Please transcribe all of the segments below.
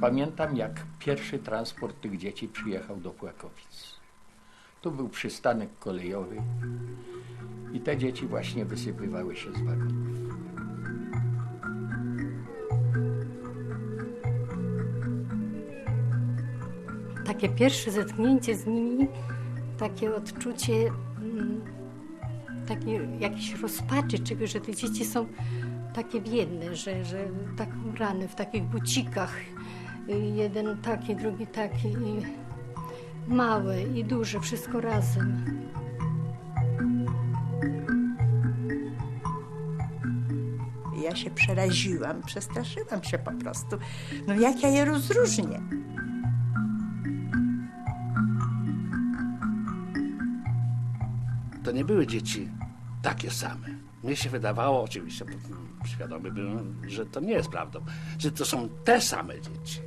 Pamiętam, jak pierwszy transport tych dzieci przyjechał do Płakowic. Tu był przystanek kolejowy i te dzieci właśnie wysypywały się z wagonów. Takie pierwsze zetknięcie z nimi, takie odczucie takiej jakiejś rozpaczy, czegoś, że te dzieci są takie biedne, że tak ubrane w takich bucikach. Jeden taki, drugi taki, i małe i duże, wszystko razem. Ja się przeraziłam, przestraszyłam się po prostu. No jak ja je rozróżnię? To nie były dzieci takie same. Mnie się wydawało, oczywiście, bo świadomy byłem, że to nie jest prawdą, że to są te same dzieci.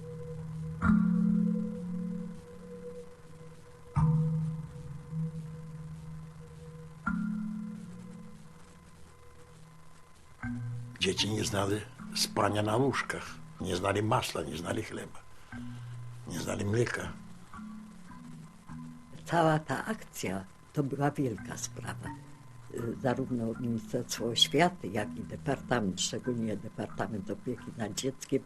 Dzieci nie znali spania na łóżkach, nie znali masła, nie znali chleba, nie znali mleka. Cała ta akcja to była wielka sprawa. Zarówno Ministerstwo Oświaty, jak i Departament, szczególnie Departament Opieki nad Dzieckiem,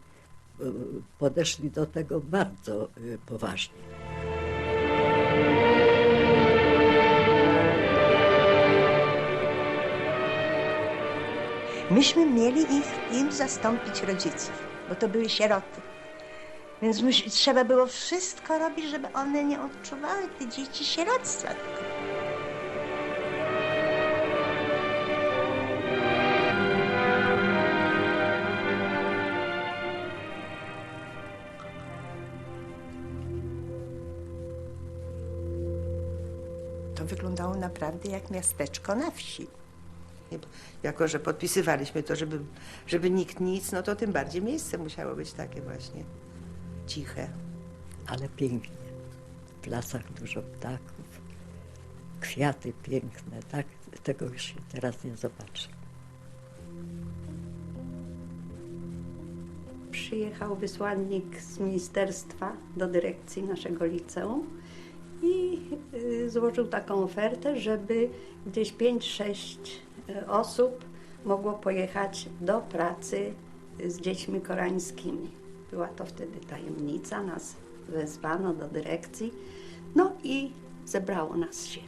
podeszli do tego bardzo poważnie. Myśmy mieli im zastąpić rodziców, bo to były sieroty. Więc trzeba było wszystko robić, żeby one nie odczuwały, te dzieci, sieroctwa. To wyglądało naprawdę jak miasteczko na wsi. Jako że podpisywaliśmy to, żeby nikt nic, no to tym bardziej miejsce musiało być takie właśnie ciche. Ale pięknie. W lasach dużo ptaków, kwiaty piękne, tak? Tego już się teraz nie zobaczy. Przyjechał wysłannik z ministerstwa do dyrekcji naszego liceum i złożył taką ofertę, żeby gdzieś 5-6 osób mogło pojechać do pracy z dziećmi koreańskimi. Była to wtedy tajemnica, nas wezwano do dyrekcji, no i zebrało nas się.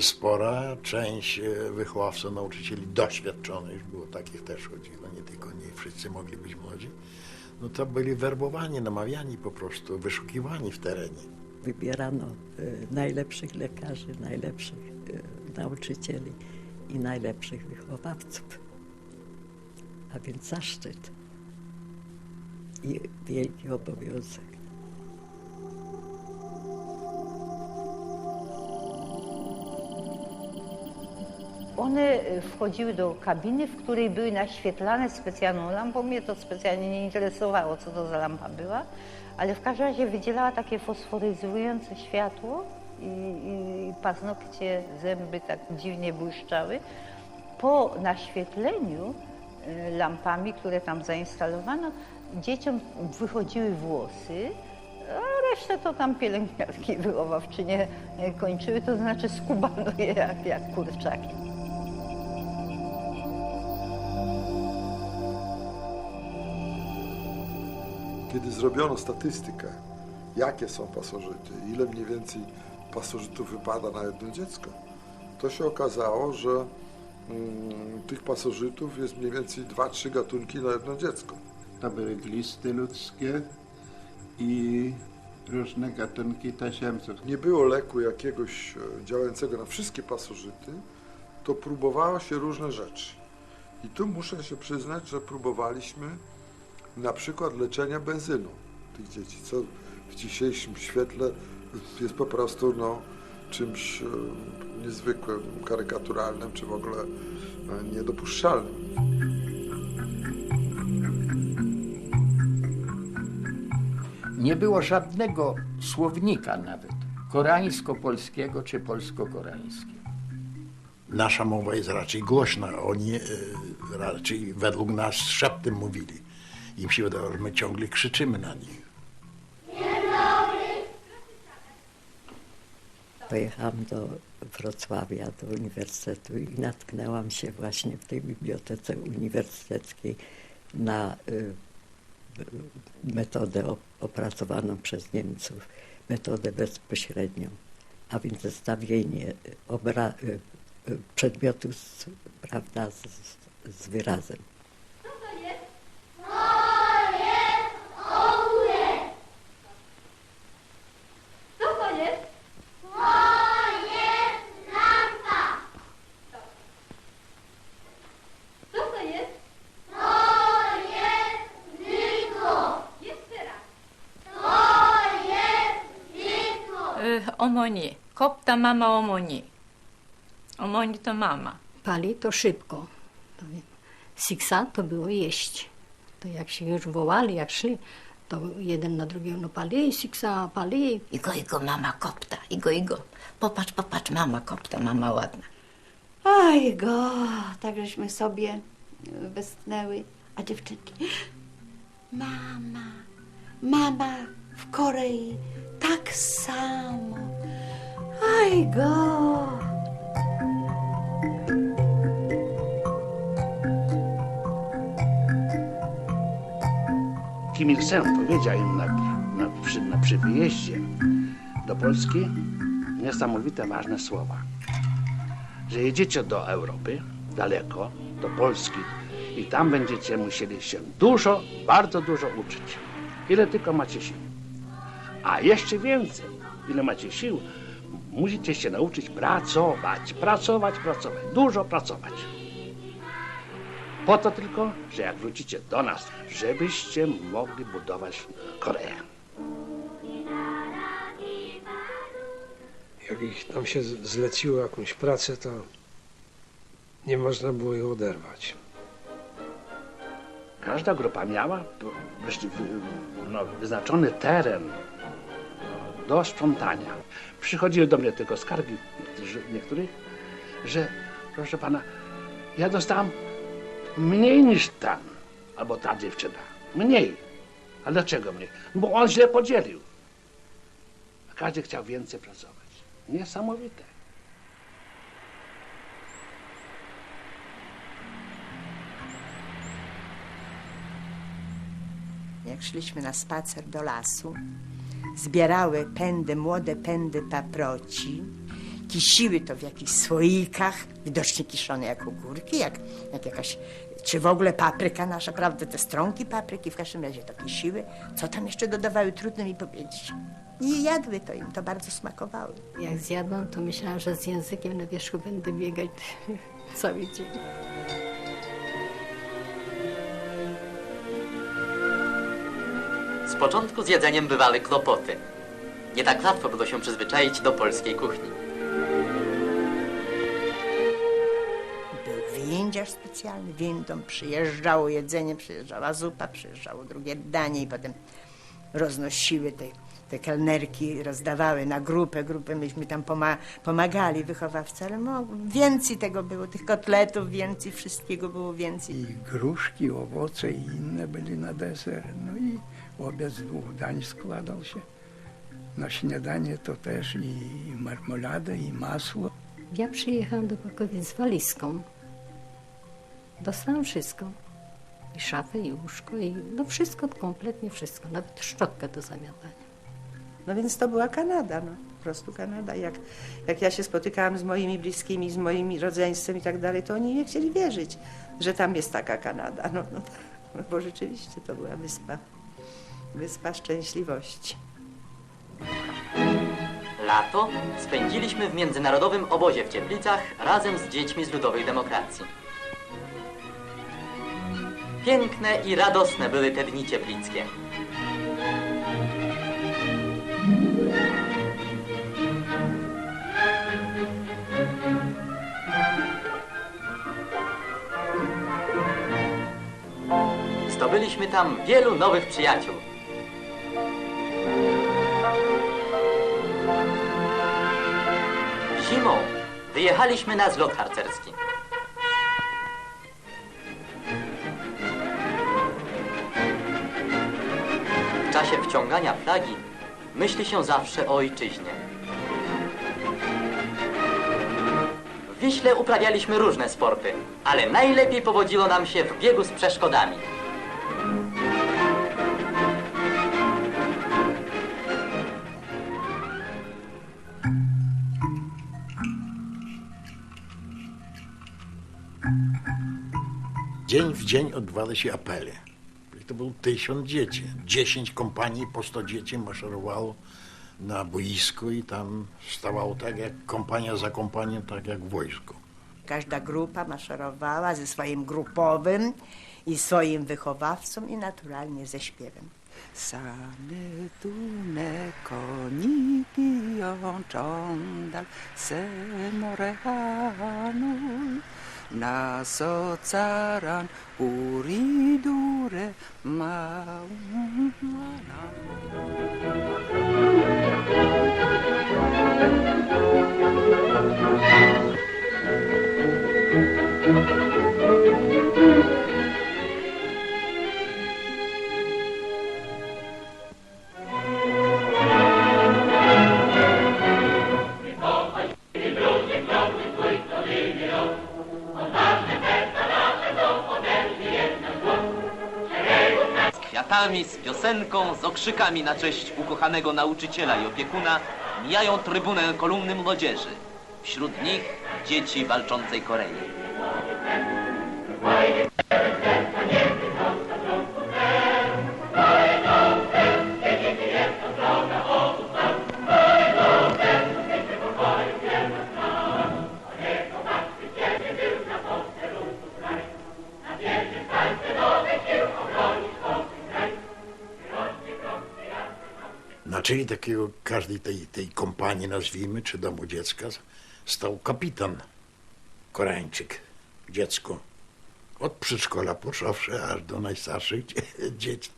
Spora część wychowawców, nauczycieli doświadczonych, było takich też chodziło, nie tylko nie wszyscy mogli być młodzi, no to byli werbowani, namawiani po prostu, wyszukiwani w terenie. Wybierano najlepszych lekarzy, najlepszych nauczycieli i najlepszych wychowawców. A więc zaszczyt i wielki obowiązek. One wchodziły do kabiny, w której były naświetlane specjalną lampą. Mnie to specjalnie nie interesowało, co to za lampa była, ale w każdym razie wydzielała takie fosforyzujące światło i paznokcie, zęby tak dziwnie błyszczały. Po naświetleniu lampami, które tam zainstalowano, dzieciom wychodziły włosy, a resztę to tam pielęgniarki wychowawczynie kończyły, to znaczy skubano je jak kurczaki. Kiedy zrobiono statystykę, jakie są pasożyty, ile mniej więcej pasożytów wypada na jedno dziecko, to się okazało, że tych pasożytów jest mniej więcej 2-3 gatunki na jedno dziecko. To były glisty ludzkie i różne gatunki tasiemców. Nie było leku jakiegoś działającego na wszystkie pasożyty, to próbowało się różne rzeczy. I tu muszę się przyznać, że próbowaliśmy na przykład leczenia benzyną tych dzieci, co w dzisiejszym świetle jest po prostu czymś niezwykłym, karykaturalnym, czy w ogóle niedopuszczalnym. Nie było żadnego słownika nawet koreańsko-polskiego czy polsko-koreańskiego. Nasza mowa jest raczej głośna, oni raczej według nas szeptem mówili. Im się wydawało, że my ciągle krzyczymy na nich. Pojechałam do Wrocławia, do uniwersytetu i natknęłam się właśnie w tej bibliotece uniwersyteckiej na metodę opracowaną przez Niemców, metodę bezpośrednią, a więc zestawienie przedmiotu prawda, z wyrazem. Omoni. Kopta mama omoni. Omoni to mama. Pali to szybko. To siksa to było jeść. To jak się już wołali, jak szli, to jeden na drugiego, no pali, siksa, pali. Igo, mama kopta, igo. Popatrz, mama kopta, mama ładna. Oj go, tak żeśmy sobie westchnęły, a dziewczynki, mama w Korei, tak samo. Oj go. Kim Il-sung powiedział im przy wyjeździe do Polski niesamowite, ważne słowa. Że jedziecie do Europy, daleko, do Polski i tam będziecie musieli się dużo, bardzo dużo uczyć. Ile tylko macie sił. A jeszcze więcej, ile macie sił, musicie się nauczyć pracować. Dużo pracować. Po to tylko, że jak wrócicie do nas, żebyście mogli budować Koreę. Jak ich tam się zleciło jakąś pracę, to nie można było ich oderwać. Każda grupa miała wyznaczony teren do sprzątania. Przychodziły do mnie tylko skargi niektórych, że proszę pana, ja dostałam mniej niż ten, albo ta dziewczyna. Mniej. A dlaczego mniej? Bo on źle podzielił. A każdy chciał więcej pracować. Niesamowite. Jak szliśmy na spacer do lasu, zbierały młode pędy paproci, kisiły to w jakichś słoikach, widocznie kiszone jak ogórki, jak jakaś, czy w ogóle papryka nasza, prawda, te strąki papryki, w każdym razie to kisiły. Co tam jeszcze dodawały, trudno mi powiedzieć. I jadły to, im to bardzo smakowało. Jak zjadłam, to myślałam, że z językiem na wierzchu będę biegać cały dzień. Z początku z jedzeniem bywały kłopoty. Nie tak łatwo było się przyzwyczaić do polskiej kuchni. Był windziarz specjalny, windą przyjeżdżało jedzenie, przyjeżdżała zupa, przyjeżdżało drugie danie i potem roznosiły te kelnerki, rozdawały na grupę, myśmy tam pomagali wychowawcy, ale więcej tego było, tych kotletów więcej, wszystkiego było więcej. I gruszki, owoce i inne byli na deser, no i obiad z 2 dań składał się. Na śniadanie to też i marmoladę, i masło. Ja przyjechałam do Pakowic z walizką. Dostałam wszystko. I szafę, i łóżko, i no wszystko, kompletnie wszystko. Nawet szczotkę do zamiatania. No więc to była Kanada, no. Po prostu Kanada. Jak ja się spotykałam z moimi bliskimi, z moimi rodzeństwem i tak dalej, to oni nie chcieli wierzyć, że tam jest taka Kanada. No, bo rzeczywiście to była wyspa szczęśliwości. Lato spędziliśmy w międzynarodowym obozie w Cieplicach razem z dziećmi z Ludowej Demokracji. Piękne i radosne były te dni cieplickie. Zdobyliśmy tam wielu nowych przyjaciół. Zimą wyjechaliśmy na zlot harcerski. W czasie wciągania flagi myśli się zawsze o ojczyźnie. Wiśle uprawialiśmy różne sporty, ale najlepiej powodziło nam się w biegu z przeszkodami. Dzień w dzień odbywały się apele. To było 1000 dzieci. 10 kompanii po 100 dzieci maszerowało na boisku i tam stawało tak jak kompania za kompanią, tak jak w wojsku. Każda grupa maszerowała ze swoim grupowym i swoim wychowawcą i naturalnie ze śpiewem. Same tune koni piją czondal, se morehanul, na socaran uridure maumana. Z kwiatami, z piosenką, z okrzykami na cześć ukochanego nauczyciela i opiekuna mijają trybunę kolumny młodzieży. Wśród nich dzieci walczącej Korei. Na czele takiego każdej tej kompanii, nazwijmy, czy domu dziecka, stał kapitan Koreańczyk, dziecko. Od przedszkola począwszy aż do najstarszych dzieci.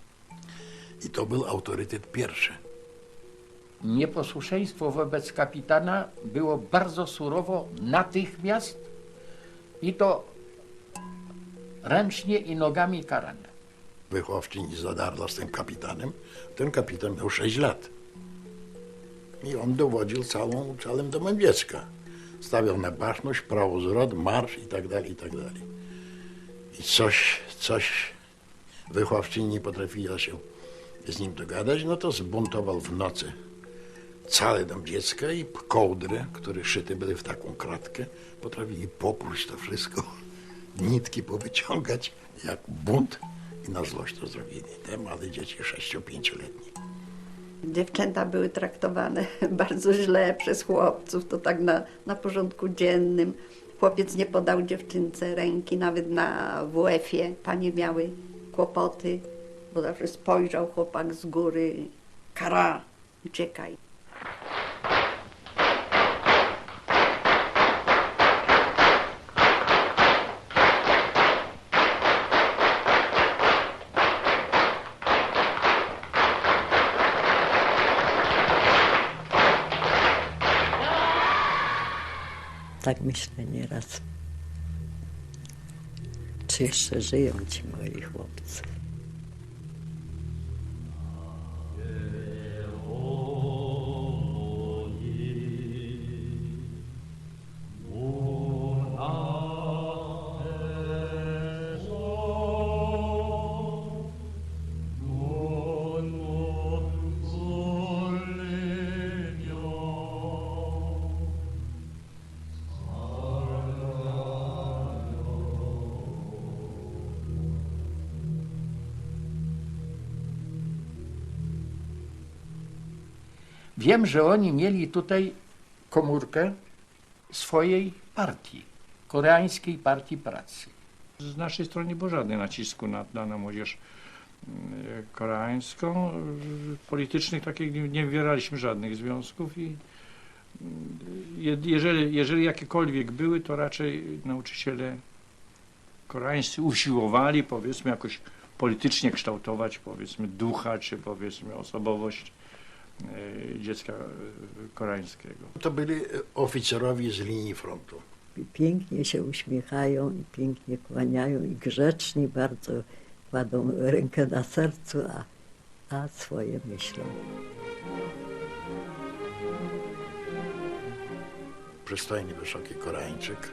I to był autorytet pierwszy. Nieposłuszeństwo wobec kapitana było bardzo surowo natychmiast i to ręcznie i nogami karane. Wychowczyni zadarła z tym kapitanem. Ten kapitan miał 6 lat. I on dowodził całym domem dziecka. Stawiał na baczność, prawozrod, marsz i tak dalej, i tak dalej. I coś wychowczyni nie potrafiła się z nim dogadać, no to zbuntował w nocy cały dom dziecka i kołdry, które szyte były w taką kratkę, potrafili popróć to wszystko, nitki powyciągać, jak bunt. I na złość to zrobili. Te małe dzieci 6-5-letnie. Dziewczęta były traktowane bardzo źle przez chłopców, to tak na porządku dziennym. Chłopiec nie podał dziewczynce ręki, nawet na WF-ie panie miały kłopoty, bo zawsze spojrzał chłopak z góry, kara, uciekaj. Tak myślę nieraz, czy jeszcze żyją ci moi chłopcy. Wiem, że oni mieli tutaj komórkę swojej partii, Koreańskiej Partii Pracy. Z naszej strony nie było żadnego nacisku na młodzież koreańską. Politycznych takich nie wywieraliśmy żadnych związków i jeżeli jakiekolwiek były, to raczej nauczyciele koreańscy usiłowali, powiedzmy, jakoś politycznie kształtować, powiedzmy, ducha, czy powiedzmy osobowość dziecka koreańskiego. To byli oficerowie z linii frontu. Pięknie się uśmiechają i pięknie kłaniają i grzeczni bardzo kładą rękę na sercu, a swoje myślą. przystojny, wysoki Koreańczyk.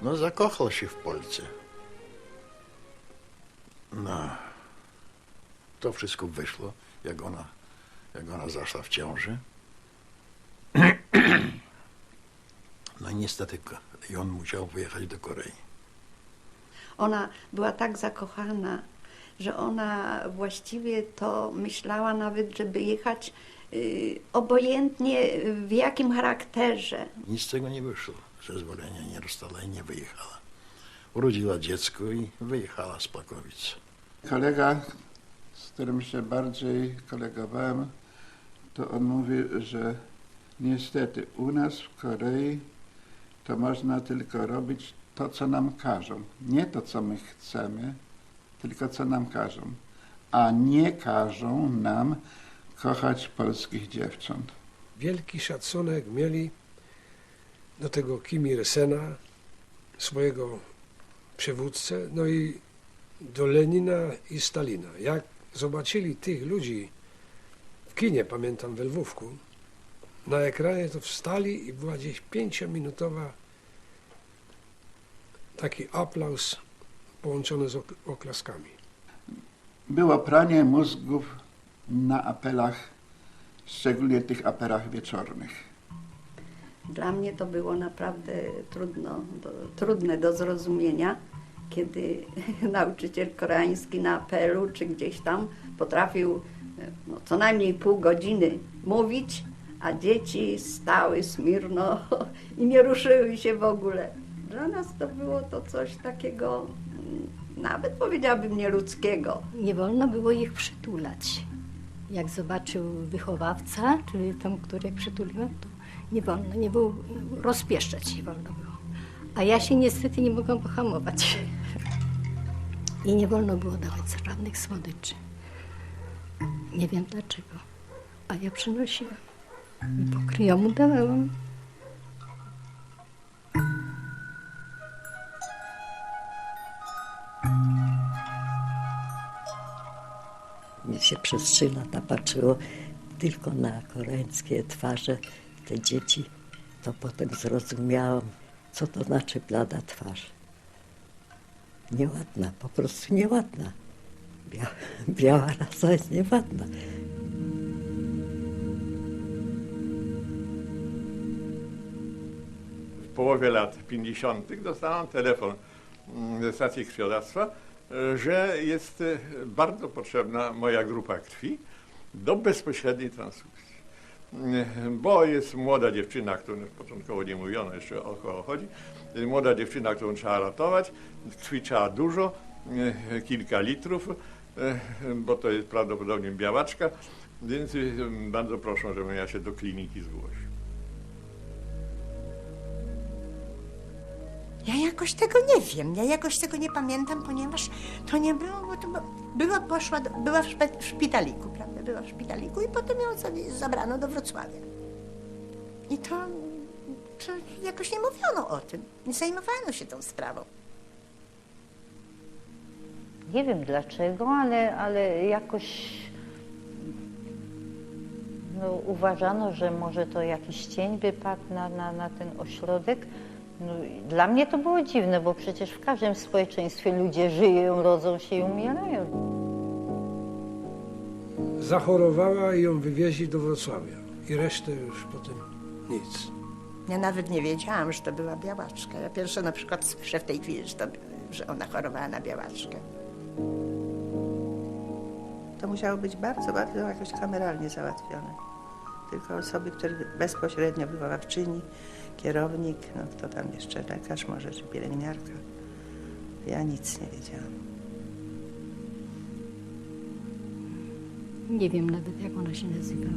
No, zakochał się w Polce. No, to wszystko wyszło, jak ona zaszła w ciąży. No i niestety i on musiał wyjechać do Korei. Ona była tak zakochana, że ona właściwie to myślała nawet, żeby jechać obojętnie w jakim charakterze. Nic z tego nie wyszło. Zezwolenia nie dostała i nie wyjechała. Urodziła dziecko i wyjechała z Pakowic. Kolega, z którym się bardziej kolegowałem, to on mówi, że niestety u nas w Korei to można tylko robić to, co nam każą. Nie to, co my chcemy, tylko co nam każą. A nie każą nam kochać polskich dziewcząt. Wielki szacunek mieli do tego Kim Il-sena, swojego przywódcę, no i do Lenina i Stalina. Jak zobaczyli tych ludzi w kinie, pamiętam we Lwówku, na ekranie to wstali i była gdzieś 5-minutowa taki aplauz połączony z oklaskami. Było pranie mózgów na apelach, szczególnie tych apelach wieczornych. Dla mnie to było naprawdę trudne do zrozumienia, kiedy nauczyciel koreański na apelu czy gdzieś tam potrafił co najmniej pół godziny mówić, a dzieci stały smirno i nie ruszyły się w ogóle. Dla nas to było to coś takiego, nawet powiedziałabym nieludzkiego. Nie wolno było ich przytulać. Jak zobaczył wychowawca, czy tam, który przytuliła, to nie wolno, nie było, rozpieszczać nie wolno było. A ja się niestety nie mogłam pohamować. I nie wolno było dawać żadnych słodyczy. Nie wiem dlaczego. A ja przynosiłam. I po kryjomu dawałam. Mnie się przez 3 lata patrzyło tylko na koreańskie twarze, te dzieci, to potem zrozumiałam, co to znaczy blada twarz. Nieładna, po prostu nieładna. Biała rasa jest nieładna. W połowie lat 50. dostałam telefon ze stacji krwiodawstwa, że jest bardzo potrzebna moja grupa krwi do bezpośredniej transfuzji. Bo jest młoda dziewczyna, którą początkowo nie mówiono jeszcze o kogo chodzi, młoda dziewczyna, którą trzeba ratować, krwi trzeba dużo, kilka litrów, bo to jest prawdopodobnie białaczka, więc bardzo proszę, żebym ja się do kliniki zgłosił. Ja jakoś tego nie wiem, ja jakoś tego nie pamiętam, ponieważ to nie było, bo to była w szpitaliku, prawda? Była w szpitaliku i potem ją zabrano do Wrocławia. I to jakoś nie mówiono o tym, nie zajmowano się tą sprawą. Nie wiem dlaczego, ale jakoś uważano, że może to jakiś cień wypadł na ten ośrodek. No, dla mnie to było dziwne, bo przecież w każdym społeczeństwie ludzie żyją, rodzą się i umierają. Zachorowała i ją wywieźli do Wrocławia. I resztę już potem nic. Ja nawet nie wiedziałam, że to była białaczka. Ja pierwsze na przykład słyszę w tej chwili, że ona chorowała na białaczkę. To musiało być bardzo, bardzo jakoś kameralnie załatwione. Tylko osoby, które bezpośrednio wychowawczyni, kierownik, no kto tam jeszcze, lekarz może, czy pielęgniarka. Ja nic nie wiedziałam. Nie wiem nawet, jak ona się nazywała.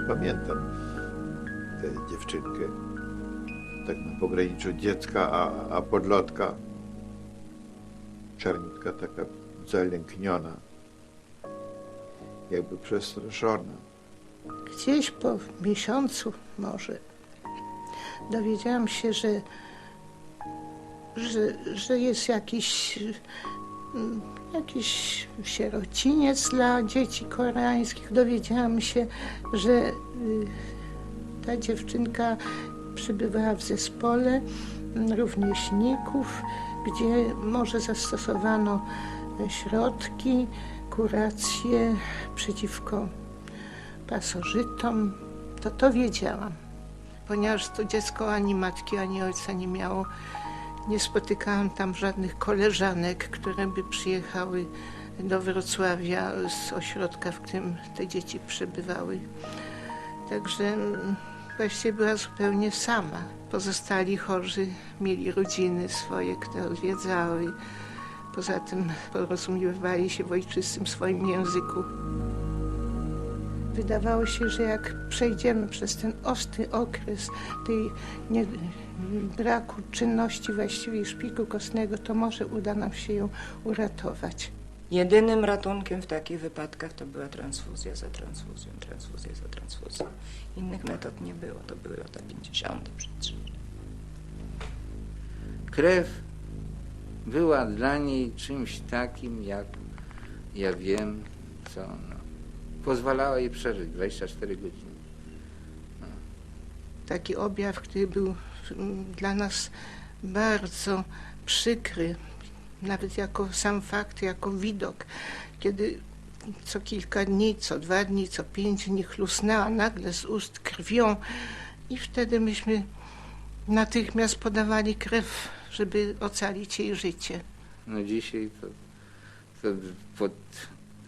Pamiętam tę dziewczynkę, tak na pograniczu dziecka, a podlotka, czarniutka taka zalękniona, jakby przestraszona. Gdzieś po miesiącu może dowiedziałam się, że że jest jakiś sierociniec dla dzieci koreańskich. Dowiedziałam się, że ta dziewczynka przebywała w zespole rówieśników, gdzie może zastosowano środki, kuracje przeciwko pasożytom. To wiedziałam, ponieważ to dziecko ani matki, ani ojca nie miało. Nie spotykałam tam żadnych koleżanek, które by przyjechały do Wrocławia z ośrodka, w którym te dzieci przebywały. Także właściwie była zupełnie sama. Pozostali chorzy mieli rodziny swoje, które odwiedzały. Poza tym porozumiewali się w ojczystym swoim języku. Wydawało się, że jak przejdziemy przez ten ostry okres tej braku czynności właściwej szpiku kostnego, to może uda nam się ją uratować. Jedynym ratunkiem w takich wypadkach to była transfuzja za transfuzją, transfuzja za transfuzją. Innych metod nie było, to były lata 50. przecież. Krew była dla niej czymś takim, jak ja wiem, co pozwalała jej przeżyć 24 godziny. Taki objaw, który był dla nas bardzo przykry, nawet jako sam fakt, jako widok, kiedy co kilka dni, co 2 dni, co 5 dni chlusnęła nagle z ust krwią i wtedy myśmy natychmiast podawali krew, żeby ocalić jej życie. No dzisiaj to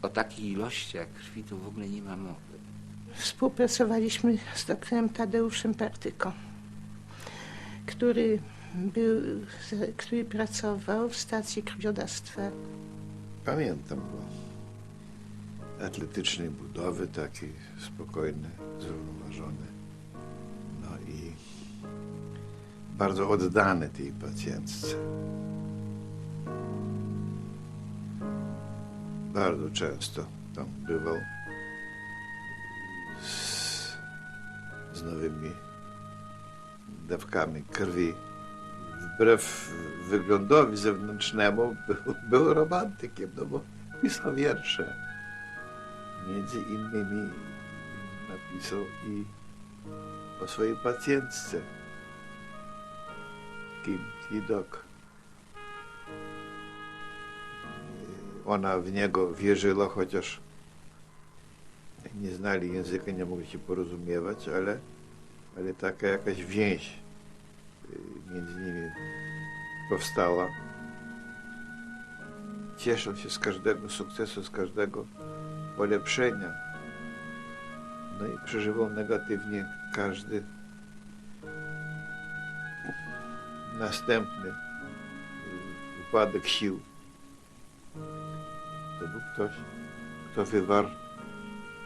o takich ilościach krwi to w ogóle nie ma mowy. Współpracowaliśmy z doktorem Tadeuszem Partyką, który pracował w stacji krwiodawstwa. Pamiętam go. Atletycznej budowy, taki spokojny, zrównoważony. No i bardzo oddany tej pacjentce. Bardzo często tam bywał z nowymi dawkami krwi. Wbrew wyglądowi zewnętrznemu był romantykiem, no bo pisał wiersze. Między innymi napisał i o swojej pacjentce, Kim Ki-dok. Ona w niego wierzyła, chociaż nie znali języka, nie mogli się porozumiewać, ale taka jakaś więź między nimi powstała. Cieszył się z każdego sukcesu, z każdego polepszenia. No i przeżywał negatywnie każdy następny upadek sił. To był ktoś, kto wywarł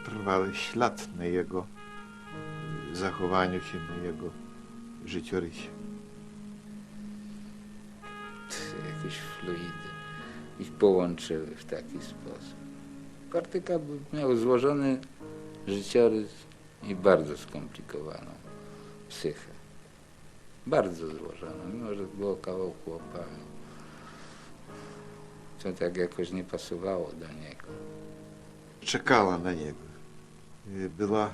trwały ślad na jego zachowaniu się, na jego życiorysie. Jakieś fluidy ich połączyły w taki sposób. Partyka miał złożony życiorys i bardzo skomplikowaną psychę. Bardzo złożoną, mimo że było kawał chłopa. To tak jakoś nie pasowało do niego. Czekała na niego. Była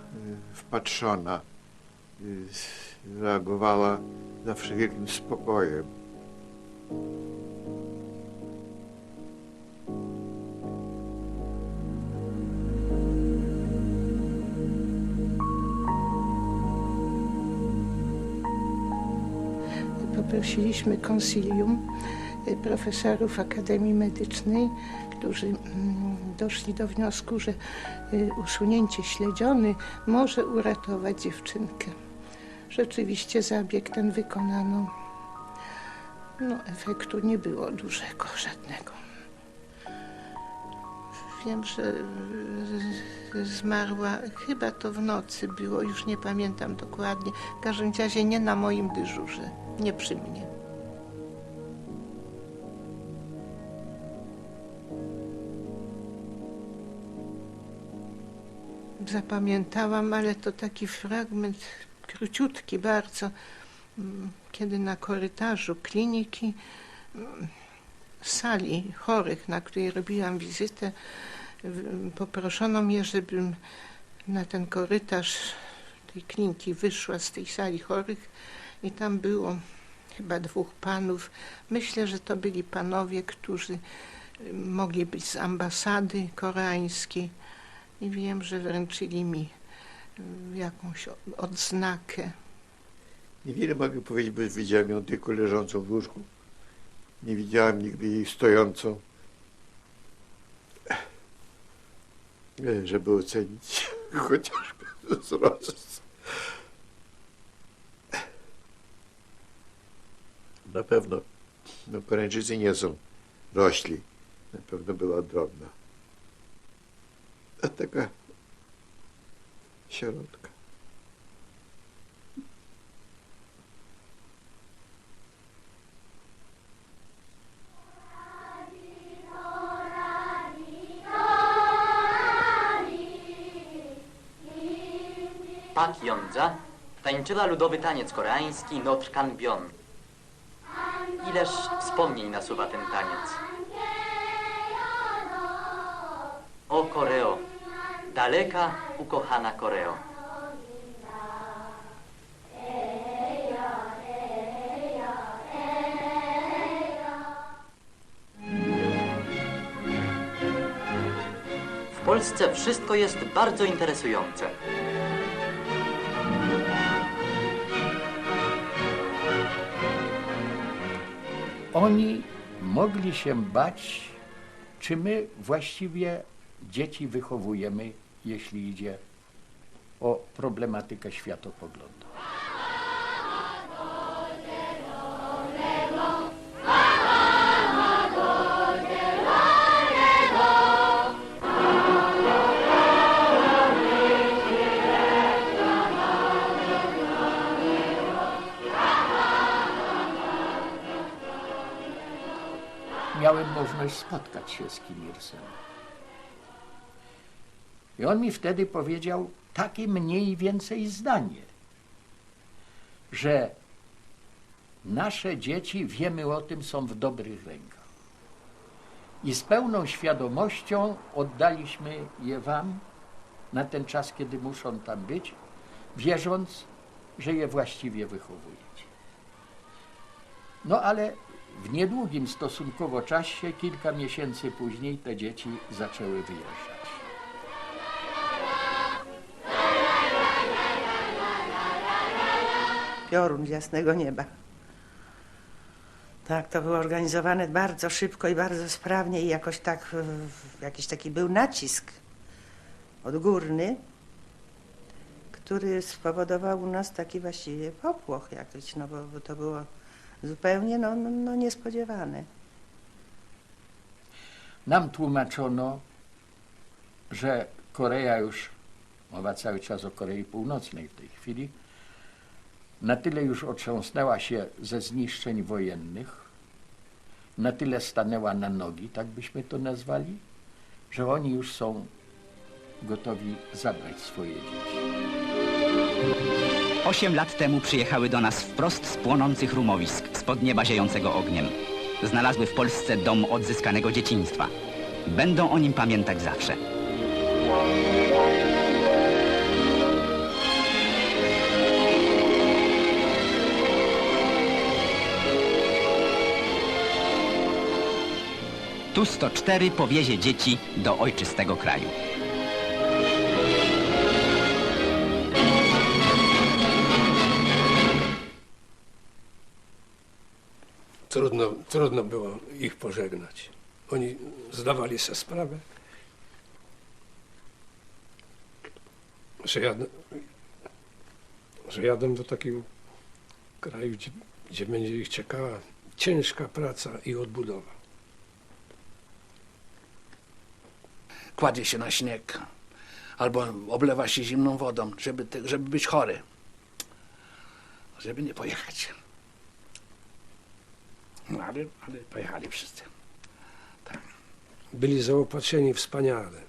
wpatrzona. Reagowała zawsze wielkim spokojem. Poprosiliśmy konsylium profesorów Akademii Medycznej, którzy doszli do wniosku, że usunięcie śledziony może uratować dziewczynkę. Rzeczywiście zabieg ten wykonano. No, efektu nie było dużego, żadnego. Wiem, że zmarła, chyba to w nocy było, już nie pamiętam dokładnie. W każdym razie nie na moim dyżurze, nie przy mnie. Zapamiętałam, ale to taki fragment króciutki bardzo, kiedy na korytarzu kliniki, sali chorych, na której robiłam wizytę, poproszono mnie, żebym na ten korytarz tej kliniki wyszła z tej sali chorych i tam było chyba 2 panów. Myślę, że to byli panowie, którzy mogli być z ambasady koreańskiej i wiem, że wręczyli mi jakąś odznakę. Niewiele mogę powiedzieć, bo widziałem ją tylko leżącą w łóżku. Nie widziałem nigdy jej stojącą, żeby ocenić chociażby wzrost. Na pewno Koreańczycy nie są rośli. Na pewno była drobna. A taka środka. Pak Yongja tańczyła ludowy taniec koreański Notre Kanbyeon. Ileż wspomnień nasuwa ten taniec. O Koreo, daleka ukochana Koreo. W Polsce wszystko jest bardzo interesujące. Oni mogli się bać, czy my właściwie dzieci wychowujemy, jeśli idzie o problematykę światopoglądu. Miałem możliwość spotkać się z Kim Il-sungiem. I on mi wtedy powiedział takie mniej więcej zdanie, że nasze dzieci, wiemy o tym, są w dobrych rękach. I z pełną świadomością oddaliśmy je wam na ten czas, kiedy muszą tam być, wierząc, że je właściwie wychowujecie. No ale w niedługim stosunkowo czasie, kilka miesięcy później, te dzieci zaczęły wyjeżdżać. Piorun z jasnego nieba. Tak, to było organizowane bardzo szybko i bardzo sprawnie i jakoś tak, jakiś taki był nacisk odgórny, który spowodował u nas taki właściwie popłoch jakiś, no bo to było zupełnie niespodziewane. Nam tłumaczono, że Korea już, mowa cały czas o Korei Północnej w tej chwili, na tyle już otrząsnęła się ze zniszczeń wojennych, na tyle stanęła na nogi, tak byśmy to nazwali, że oni już są gotowi zabrać swoje dzieci. 8 lat temu przyjechały do nas wprost z płonących rumowisk, spod nieba ziejącego ogniem. Znalazły w Polsce dom odzyskanego dzieciństwa. Będą o nim pamiętać zawsze. Tu-104 powiezie dzieci do ojczystego kraju. Trudno było ich pożegnać. Oni zdawali sobie sprawę, że jadą do takiego kraju, gdzie będzie ich czekała ciężka praca i odbudowa. Kładzie się na śnieg albo oblewa się zimną wodą, żeby być chory, żeby nie pojechać. No ale pojechali wszyscy. Tak. Byli zaopatrzeni wspaniale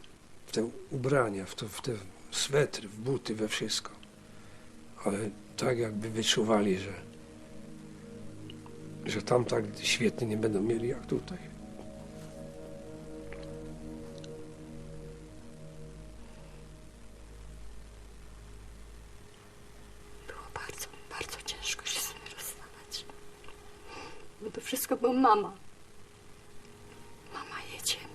w te ubrania, w te swetry, w buty, we wszystko. Ale tak jakby wyczuwali, że tam tak świetnie nie będą mieli jak tutaj. Było bardzo, bardzo ciężko się z nimi rozstawać. Bo to wszystko była mama. Mama, jedziemy.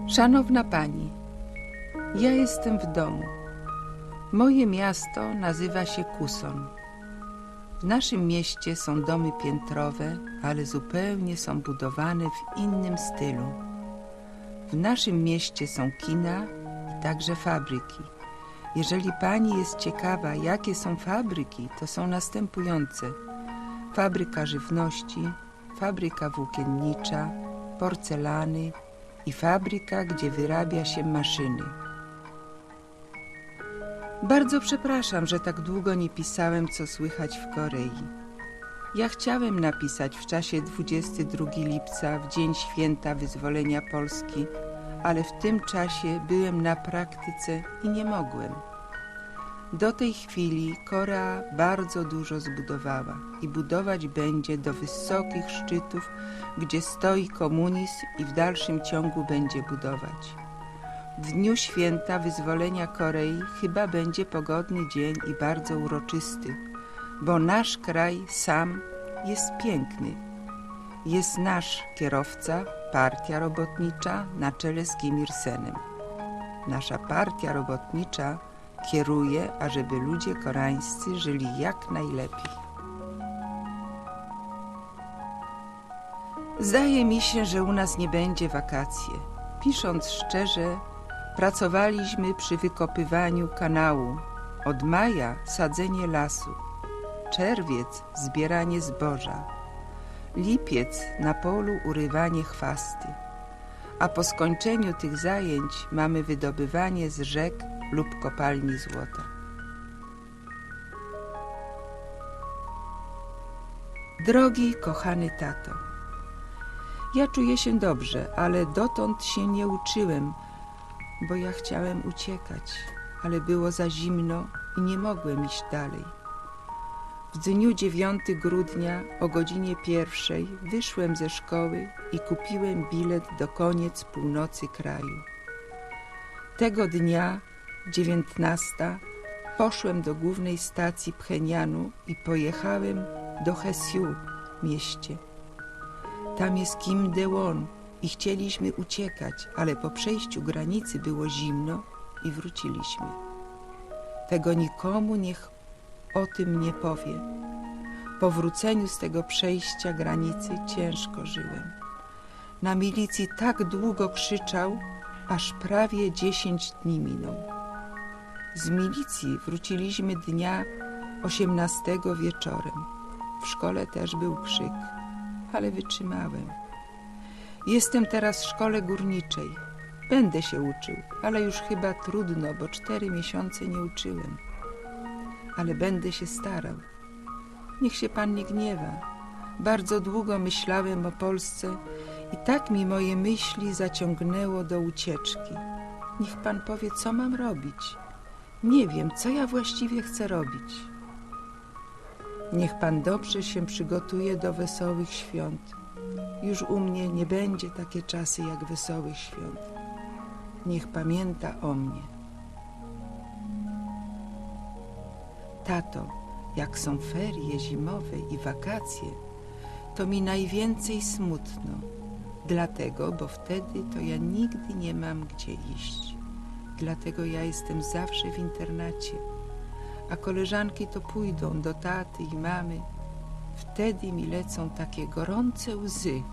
Szanowna Pani, ja jestem w domu. Moje miasto nazywa się Kuson. W naszym mieście są domy piętrowe, ale zupełnie są budowane w innym stylu. W naszym mieście są kina i także fabryki. Jeżeli Pani jest ciekawa, jakie są fabryki, to są następujące. Fabryka żywności, fabryka włókiennicza, porcelany i fabryka, gdzie wyrabia się maszyny. Bardzo przepraszam, że tak długo nie pisałem, co słychać w Korei. Ja chciałem napisać w czasie 22 lipca, w dzień święta wyzwolenia Polski, ale w tym czasie byłem na praktyce i nie mogłem. Do tej chwili Korea bardzo dużo zbudowała i budować będzie do wysokich szczytów, gdzie stoi komunizm i w dalszym ciągu będzie budować. W dniu święta wyzwolenia Korei chyba będzie pogodny dzień i bardzo uroczysty, bo nasz kraj sam jest piękny. Jest nasz kierowca, partia robotnicza na czele z Kim Il-senem. Nasza partia robotnicza kieruje, ażeby ludzie koreańscy żyli jak najlepiej. Zdaje mi się, że u nas nie będzie wakacji. Pisząc szczerze, pracowaliśmy przy wykopywaniu kanału. Od maja sadzenie lasu. Czerwiec zbieranie zboża. Lipiec na polu urywanie chwasty. A po skończeniu tych zajęć mamy wydobywanie z rzek lub kopalni złota. Drogi, kochany tato, ja czuję się dobrze, ale dotąd się nie uczyłem, bo ja chciałem uciekać, ale było za zimno i nie mogłem iść dalej. W dniu 9 grudnia o godzinie 1 wyszłem ze szkoły i kupiłem bilet do koniec północy kraju. Tego dnia, 19, poszłem do głównej stacji Pchenianu i pojechałem do Hesiu, mieście. Tam jest Kim Il-won i chcieliśmy uciekać, ale po przejściu granicy było zimno i wróciliśmy. Tego nikomu niech o tym nie powie. Po wróceniu z tego przejścia granicy ciężko żyłem. Na milicji tak długo krzyczał, aż prawie 10 dni minął. Z milicji wróciliśmy dnia 18 wieczorem. W szkole też był krzyk, ale wytrzymałem. Jestem teraz w szkole górniczej. Będę się uczył, ale już chyba trudno, bo 4 miesiące nie uczyłem. Ale będę się starał. Niech się pan nie gniewa. Bardzo długo myślałem o Polsce i tak mi moje myśli zaciągnęło do ucieczki. Niech pan powie, co mam robić. Nie wiem, co ja właściwie chcę robić. Niech pan dobrze się przygotuje do wesołych świąt. Już u mnie nie będzie takie czasy jak wesołych świąt. Niech pamięta o mnie. Tato, jak są ferie zimowe i wakacje, to mi najwięcej smutno. Dlatego, bo wtedy to ja nigdy nie mam gdzie iść. Dlatego ja jestem zawsze w internacie. A koleżanki to pójdą do taty i mamy. Wtedy mi lecą takie gorące łzy.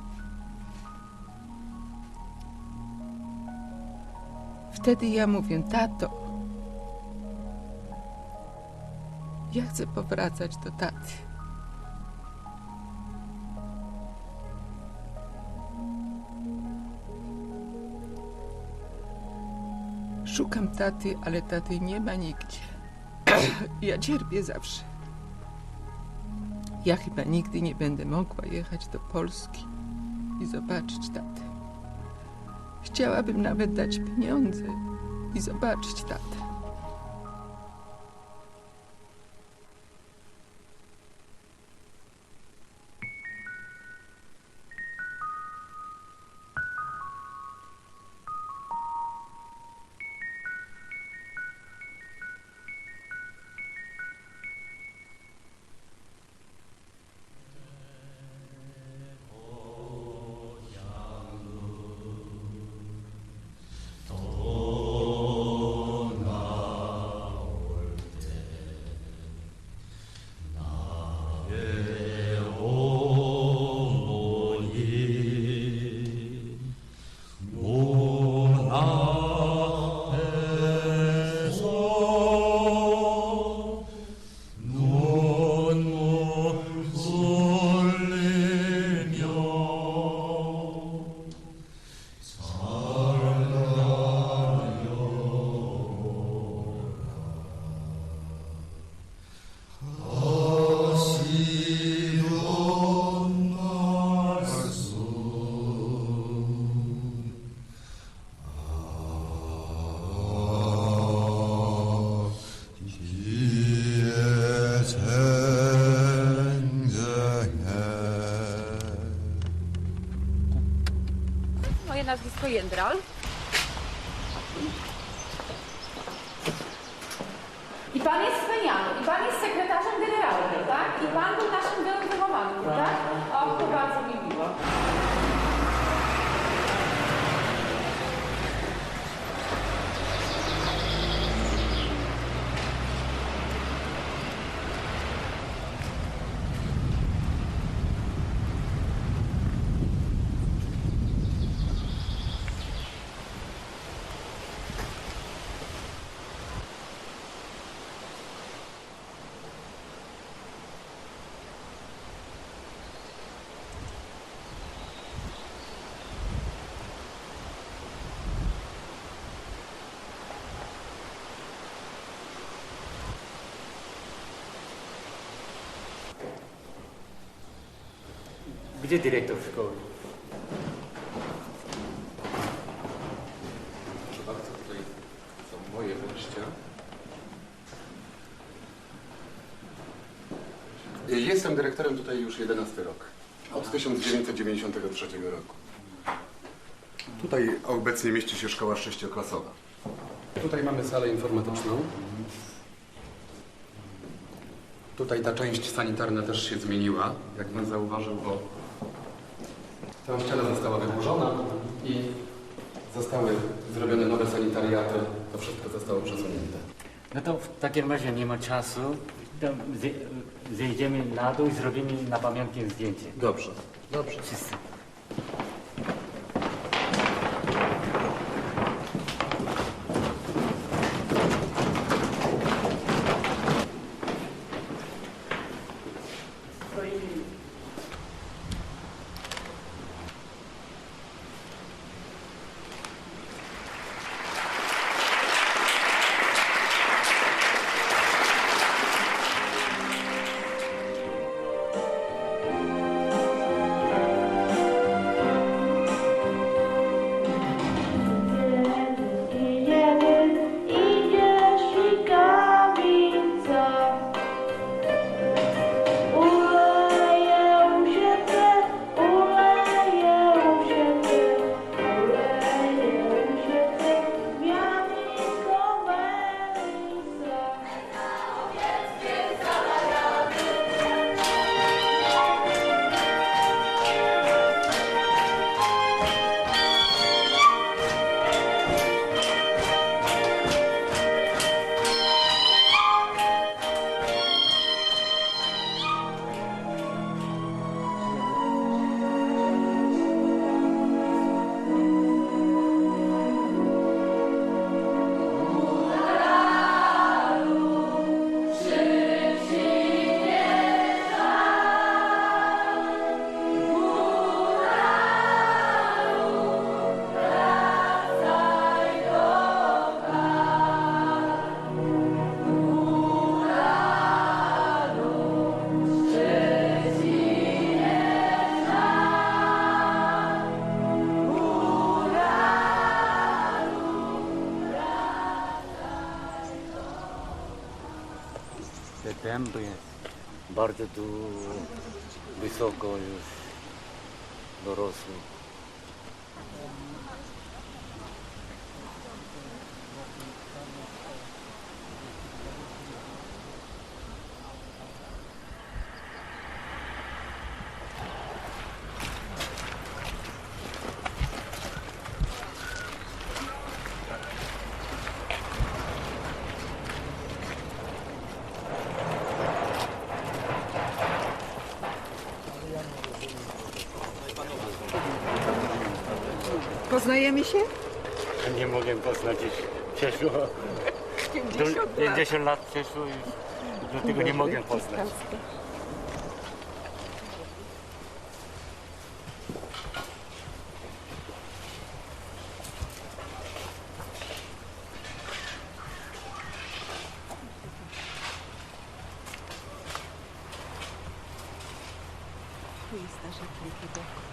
Wtedy ja mówię, tato, ja chcę powracać do taty. Szukam taty, ale taty nie ma nigdzie. Ja cierpię zawsze. Ja chyba nigdy nie będę mogła jechać do Polski i zobaczyć tatę. Chciałabym nawet dać pieniądze i zobaczyć tatę. Moje nazwisko Jędral. I pan jest Spenianem, i pan jest sekretarzem generalnym, tak? I pan był naszym byłym wychowankiem, tak? O, to bardzo mi miło. Gdzie dyrektor szkoły? Proszę bardzo, tutaj są moje wejścia. Jestem dyrektorem tutaj już 11 rok. Od 1993 roku. Tutaj obecnie mieści się szkoła 6-klasowa. Tutaj mamy salę informatyczną. Tutaj ta część sanitarna też się zmieniła, jak pan zauważył, bo ta ściana została wyburzona i zostały zrobione nowe sanitariaty. To wszystko zostało przesunięte. No to w takim razie nie ma czasu. Tam zejdziemy na dół i zrobimy na pamiątkę zdjęcie. Dobrze, dobrze. Wszyscy. Dęby jest bardzo tu wysoko już dorosły. Poznajemy się? Nie mogę poznać już. Przeszło 50 lat przeszło już. Dlatego nie mogę poznać. Tu jest nasza klika.